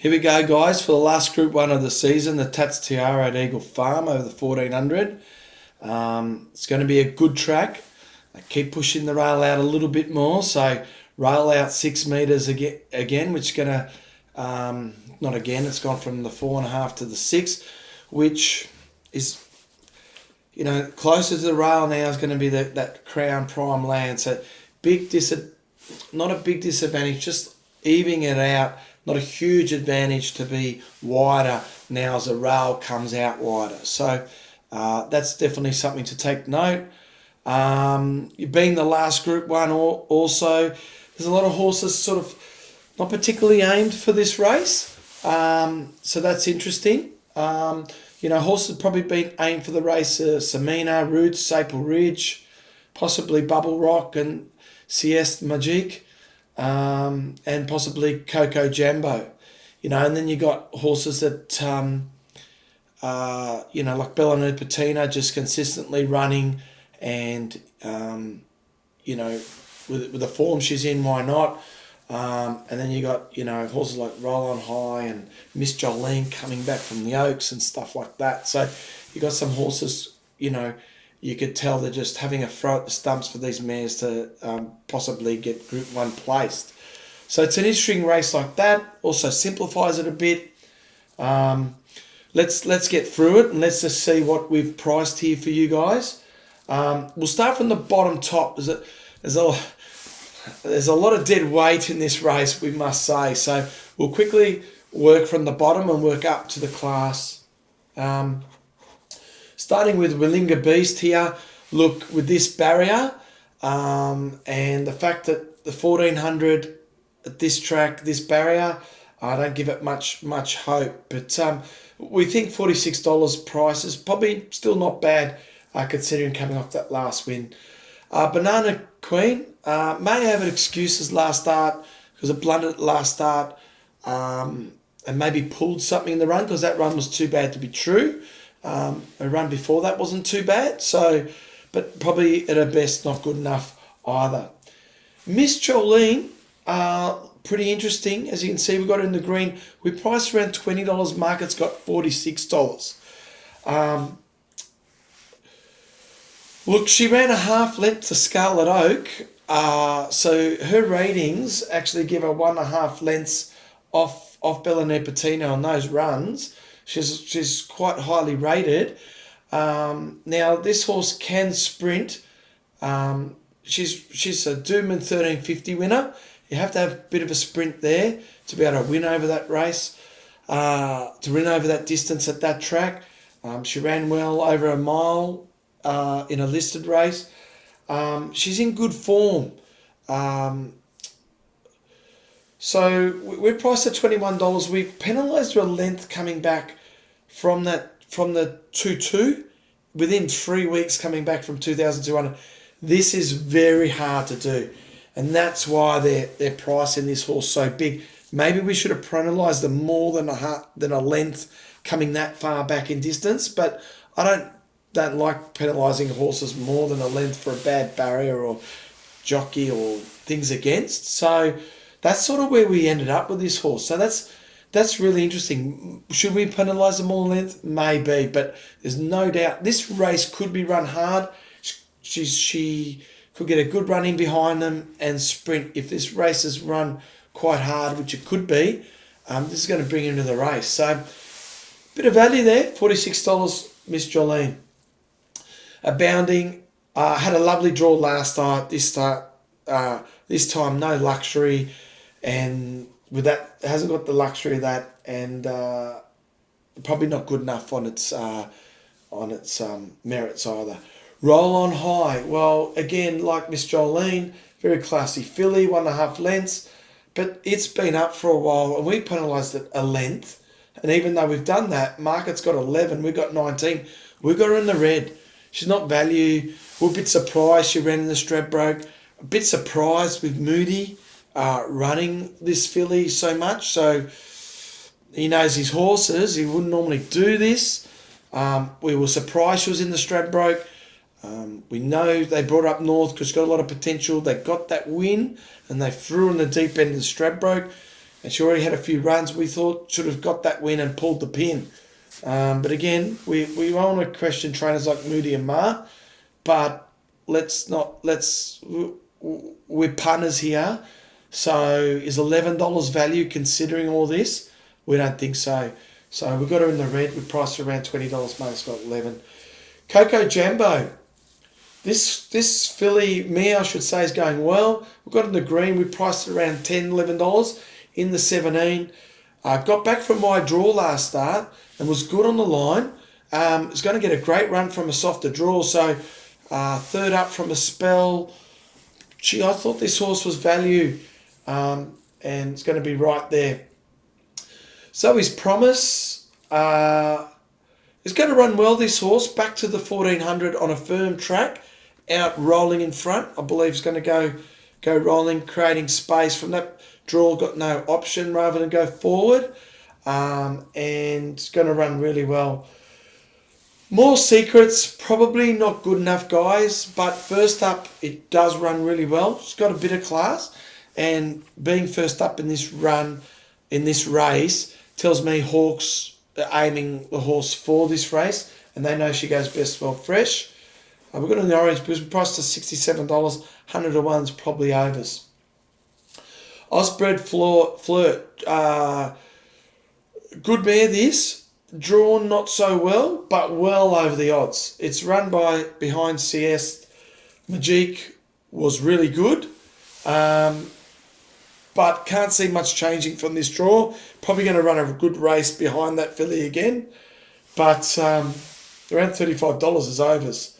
Here we go, guys, for the last Group 1 of the season, the Tatts Tiara at Eagle Farm over the 1400. It's going to be a good track. I keep pushing the rail out a little bit more, so rail out 6 metres again, which is going to, not again, it's gone from the 4.5 to the 6, which is, closer to the rail now is going to be that Crown Prime land. So not a big disadvantage, just evening it out. Not a huge advantage to be wider now as the rail comes out wider. So that's definitely something to take note. Being the last Group 1 also, there's a lot of horses sort of not particularly aimed for this race. So that's interesting. Horses have probably been aimed for the race, Samina, Roots, Saple Ridge, possibly Bubble Rock and Siesta Magique. And possibly Coco Jambo, and then you got horses that, like Bella Nipotina just consistently running and, with the form she's in, why not? And then you got, horses like Roll on High and Miss Jolene coming back from the Oaks and stuff like that. So you got some horses, you could tell they're just having a throw at the stumps for these mares to possibly get Group 1 placed. So it's an interesting race like that. Also simplifies it a bit. Let's get through it and let's just see what we've priced here for you guys. We'll start from the bottom top. There's a lot of dead weight in this race, we must say. So we'll quickly work from the bottom and work up to the class. Starting with Willinga Beast here, look, with this barrier and the fact that the 1400 at this track, this barrier, I don't give it much hope. But we think $46 price is probably still not bad considering coming off that last win. Banana Queen may have an excuses last start because it blundered at last start and maybe pulled something in the run because that run was too bad to be true. A run before that wasn't too bad, but probably at her best not good enough either. Miss Jolene, pretty interesting. As you can see, we got it in the green. We priced around $20. Market's got $46. Look, she ran a half length to Scarlet Oak, so her ratings actually give her 1.5 lengths off Bella Nipotina on those runs. She's quite highly rated. Now this horse can sprint. She's a Doomman 1350 winner. You have to have a bit of a sprint there to be able to win over that race, to win over that distance at that track. She ran well over a mile in a listed race. She's in good form. So we're priced at $21. We've penalised her a length coming back from the 2-2 within 3 weeks coming back from 2,200. This is very hard to do, and that's why they're pricing this horse so big. Maybe we should have penalised them more than a length coming that far back in distance, but I don't like penalising horses more than a length for a bad barrier or jockey or things against. So that's sort of where we ended up with this horse. So that's really interesting. Should we penalise them all length? Maybe, but there's no doubt this race could be run hard. She could get a good run in behind them and sprint. If this race is run quite hard, which it could be, this is going to bring into the race. So bit of value there, $46, Miss Jolene. Abounding, had a lovely draw last start. This time no luxury, and with that hasn't got the luxury of that, and probably not good enough on its merits either. Roll on High, well, again, like Miss Jolene, very classy filly, 1.5 lengths, but it's been up for a while and we penalised it a length, and even though we've done that, market's got 11, we've got 19, we've got her in the red. She's not value. We're a bit surprised she ran in the Stradbroke. A bit surprised with Moody running this filly so much. So he knows his horses. He wouldn't normally do this. We were surprised she was in the Stradbroke. We know they brought her up north because she's got a lot of potential. They got that win and they threw her in the deep end of the Stradbroke. and she already had a few runs. We thought should have got that win and pulled the pin. But again, we want to question trainers like Moody and Ma, but we're punters here. So is $11 value considering all this? We don't think so. So we've got her in the red. We priced her around $20. Mate's got 11. Coco Jambo. This filly, I should say, is going well. We've got it in the green. We priced it around $10, $11 in the 17. Got back from my draw last start and was good on the line. It's going to get a great run from a softer draw. So third up from a spell. Gee, I thought this horse was value, and it's going to be right there. Zoe's Promise is going to run well, this horse, back to the 1400 on a firm track, out rolling in front. I believe it's going to go rolling, creating space from that draw, got no option rather than go forward, and it's going to run really well. More Secrets, probably not good enough, guys, but first up, it does run really well. It's got a bit of class, and being first up in this run, in this race, tells me Hawks are aiming the horse for this race, and they know she goes best well fresh. We've got it in the orange because we priced to $67, 100 to 1's probably overs. Osbred Flirt, good mare this. Drawn not so well, but well over the odds. It's run behind CS. Majik was really good, but can't see much changing from this draw. Probably going to run a good race behind that filly again, but around $35 is overs.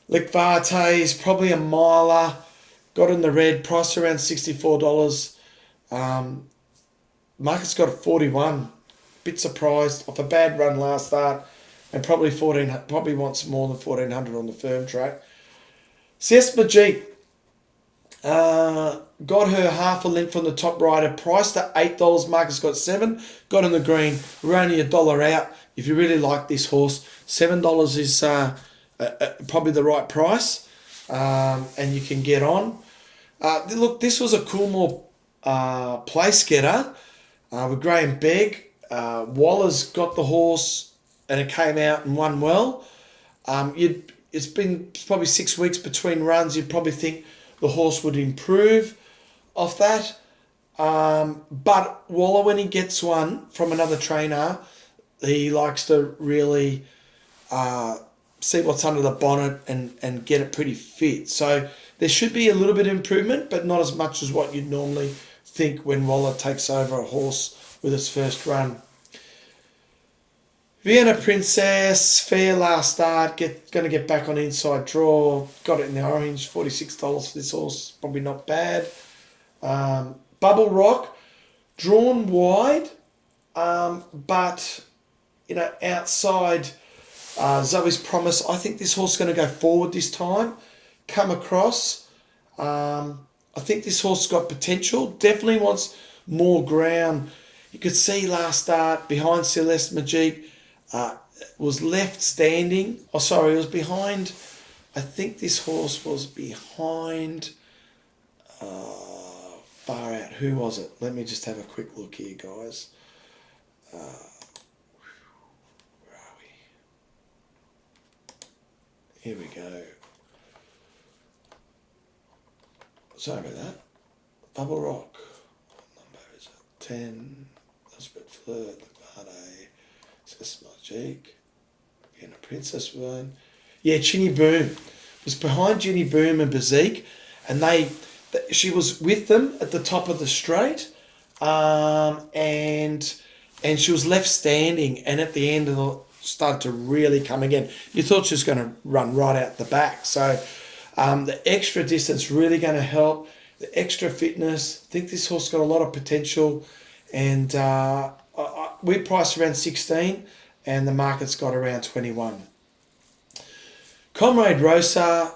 Lickvarte is probably a miler. Got in the red, price around $64. Market's got a 41. Bit surprised off a bad run last start, and probably wants more than 1400 on the firm track. CS Majik got her half a length from the top rider, priced at $8. Marcus got 7. Got in the green. We're only $1 out. If you really like this horse, $7 is probably the right price, and you can get on. Look, this was a Coolmore place getter with Graham Begg. Waller's got the horse, and it came out and won well. It's been probably 6 weeks between runs. You'd probably think the horse would improve off that. But Waller, when he gets one from another trainer, he likes to really see what's under the bonnet and get it pretty fit. So there should be a little bit of improvement, but not as much as what you'd normally think when Waller takes over a horse with its first run. Vienna Princess, fair last start, going to get back on inside draw. Got it in the orange, $46 for this horse, probably not bad. Bubble Rock, drawn wide, but outside Zoe's Promise. I think this horse is going to go forward this time, come across. I think this horse has got potential, definitely wants more ground. You could see last start behind Celeste Majik, was left standing. Oh, sorry, it was behind. I think this horse was behind. Far out. Who was it? Let me just have a quick look here, guys. Where are we? Here we go. Sorry about that. Bubble Rock. What number is it? 10. Elspeth Flirt. Levade. Majik. Vienna Princess one. Yeah, Chinny Boom. It was behind Ginny Boom and Bazik, and she was with them at the top of the straight, and she was left standing, and at the end started to really come again. You thought she was going to run right out the back. So the extra distance really going to help. The extra fitness. I think this horse got a lot of potential, and we priced around 16, and the market's got around 21. Comrade Rosa,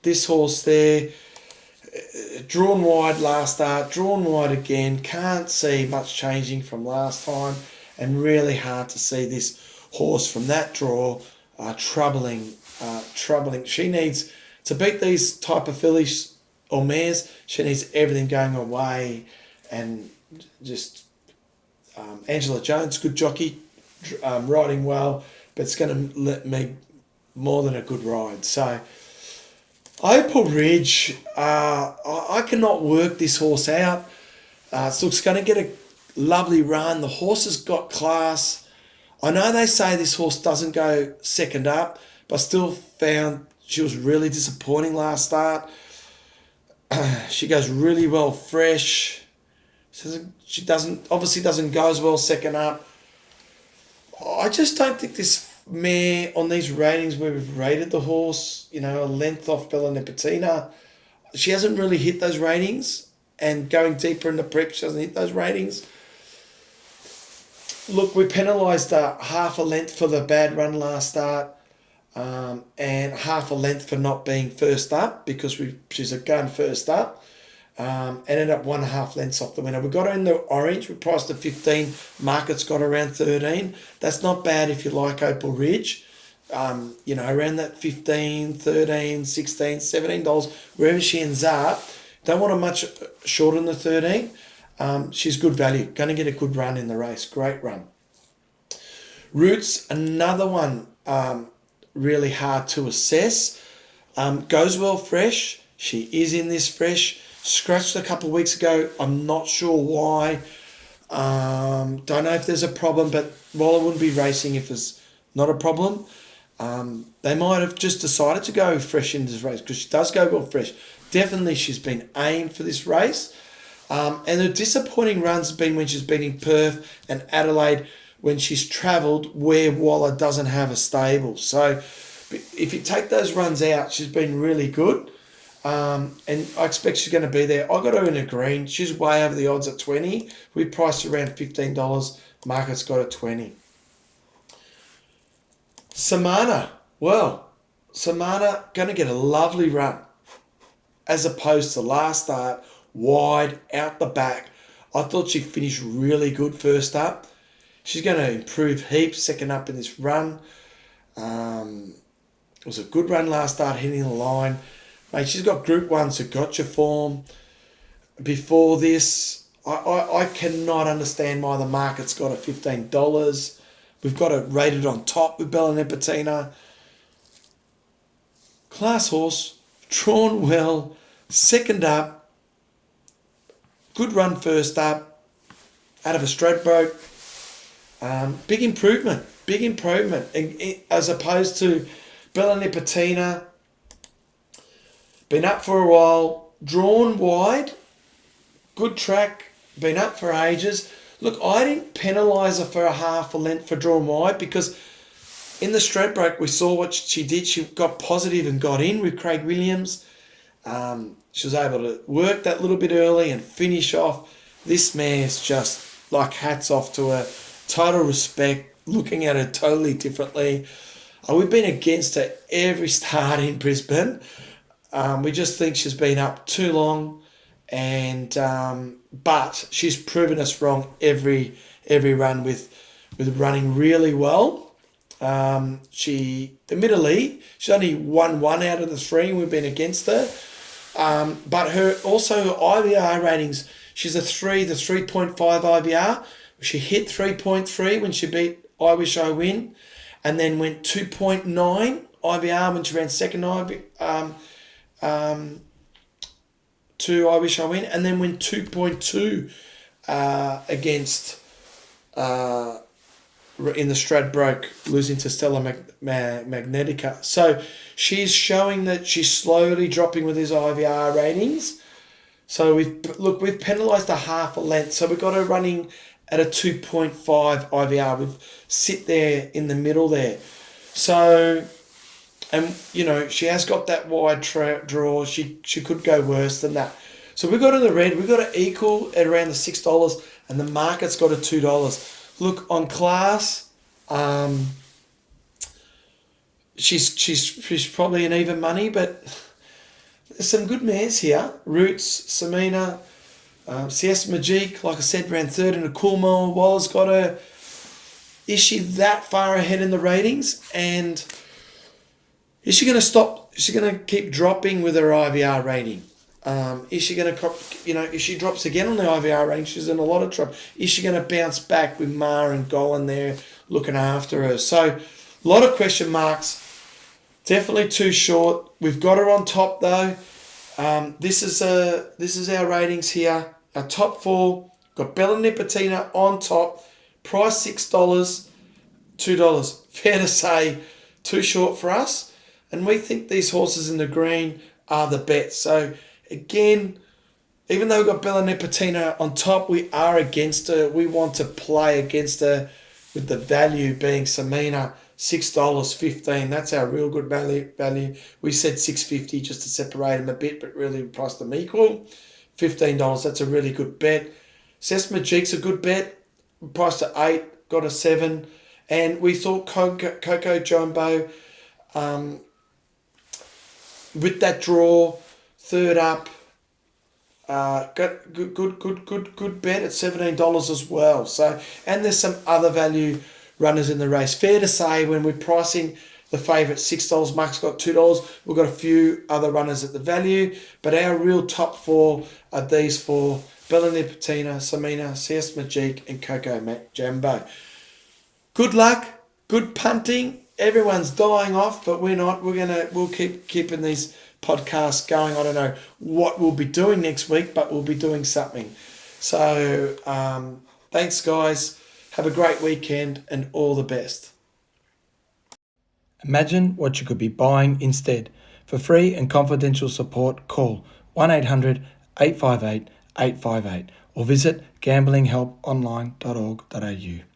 this horse there, drawn wide last start, drawn wide again. Can't see much changing from last time, and really hard to see this horse from that draw troubling. She needs to beat these type of fillies or mares. She needs everything going away, and just Angela Jones, good jockey, riding well, but it's going to let me more than a good ride. So Opal Ridge, I cannot work this horse out. So it's going to get a lovely run. The horse has got class. I know they say this horse doesn't go second up, but I still found she was really disappointing last start. She goes really well fresh. She doesn't go as well second up. I just don't think this mare on these ratings where we've rated the horse, a length off Bella Nipotina, she hasn't really hit those ratings. And going deeper into prep, she doesn't hit those ratings. Look, we penalised half a length for the bad run last start, and half a length for not being first up because she's going first up. And ended up 1.5 lengths off the winner. We got her in the orange. We priced at 15. Market's got around 13. That's not bad if you like Opal Ridge. Around that 15, 13, 16, $17, wherever she ends up. Don't want her much shorter than the 13. She's good value. Going to get a good run in the race. Great run. Roots, another one really hard to assess. Goes well fresh. She is in this fresh. Scratched a couple of weeks ago. I'm not sure why. Don't know if there's a problem, but while I wouldn't be racing if it's not a problem, they might have just decided to go fresh in this race because she does go well fresh. Definitely she's been aimed for this race. And the disappointing runs have been when she's been in Perth and Adelaide when she's travelled where Waller doesn't have a stable. So if you take those runs out, she's been really good. And I expect she's going to be there. I got her in a green. She's way over the odds at 20. We priced around $15. Market's got her 20. Samana. Well, Samana going to get a lovely run as opposed to last start, wide, out the back. I thought she finished really good first up. She's going to improve heaps second up in this run. It was a good run last start, hitting the line. Mate, she's got Group 1 Gotcha form. Before this, I cannot understand why the market's got a $15. We've got it rated on top with Bella Nipotina. Class horse, drawn well, second up, good run first up, out of a Stradbroke. Big improvement, as opposed to Bella Nipotina. Been up for a while, drawn wide, good track, been up for ages. Look, I didn't penalise her for a half a length for drawn wide because in the Stradbroke we saw what she did. She got positive and got in with Craig Williams. She was able to work that little bit early and finish off. This mare's just like hats off to her. Total respect, looking at her totally differently. We've been against her every start in Brisbane. We just think she's been up too long, and but she's proven us wrong every run with running really well. She's only won 1 out of the 3, and we've been against her. But her IBR ratings, she's a 3, the 3.5 IBR. She hit 3.3 when she beat I Wish I Win, and then went 2.9 IBR when she ran second to I Wish I Win, and then went 2.2 against in the Stradbroke, losing to Stella Magnetica. So she's showing that she's slowly dropping with his IVR ratings. So we've penalised a half a length. So we've got her running at a 2.5 IVR. We've sit there in the middle there. So, and she has got that wide draw. She could go worse than that. So we got in the red. We got it equal at around the $6, and the market's got a $2. Look, on class, she's probably an even money, but there's some good mares here. Roots, Samina, CS Majik, like I said, ran third in a Coolmore. Waller's got her. Is she that far ahead in the ratings? And is she going to stop? Is she going to keep dropping with her IVR rating? Is she going to, if she drops again on the IVR range, she's in a lot of trouble. Is she going to bounce back with Ma and Golan there looking after her? So, a lot of question marks. Definitely too short. We've got her on top though. This is our ratings here. Our top four got Bella Nipotina on top. Price $6, $2. Fair to say, too short for us. And we think these horses in the green are the bet. So again, even though we've got Bella Nipotina on top, we are against her. We want to play against her with the value being Samina, $6.15. That's our real good value. We said $6.50 just to separate them a bit, but really we priced them equal. $15, that's a really good bet. Sesmajeek's a good bet. We priced at $8, got a $7. And we thought Coco Jumbo, with that draw, third up, got good bet at $17 as well. So, and there's some other value runners in the race. Fair to say when we're pricing the favourite $6, Mark's got $2. We've got a few other runners at the value, but our real top four are these four: Bella Nipotina, Samina, CS Majik, and Coco Jumbo. Good luck, good punting. Everyone's dying off, but we're not. We'll keep keeping these podcasts going. I don't know what we'll be doing next week, but we'll be doing something. So thanks, guys. Have a great weekend and all the best. Imagine what you could be buying instead. For free and confidential support, call 1-800-858-858 or visit gamblinghelponline.org.au.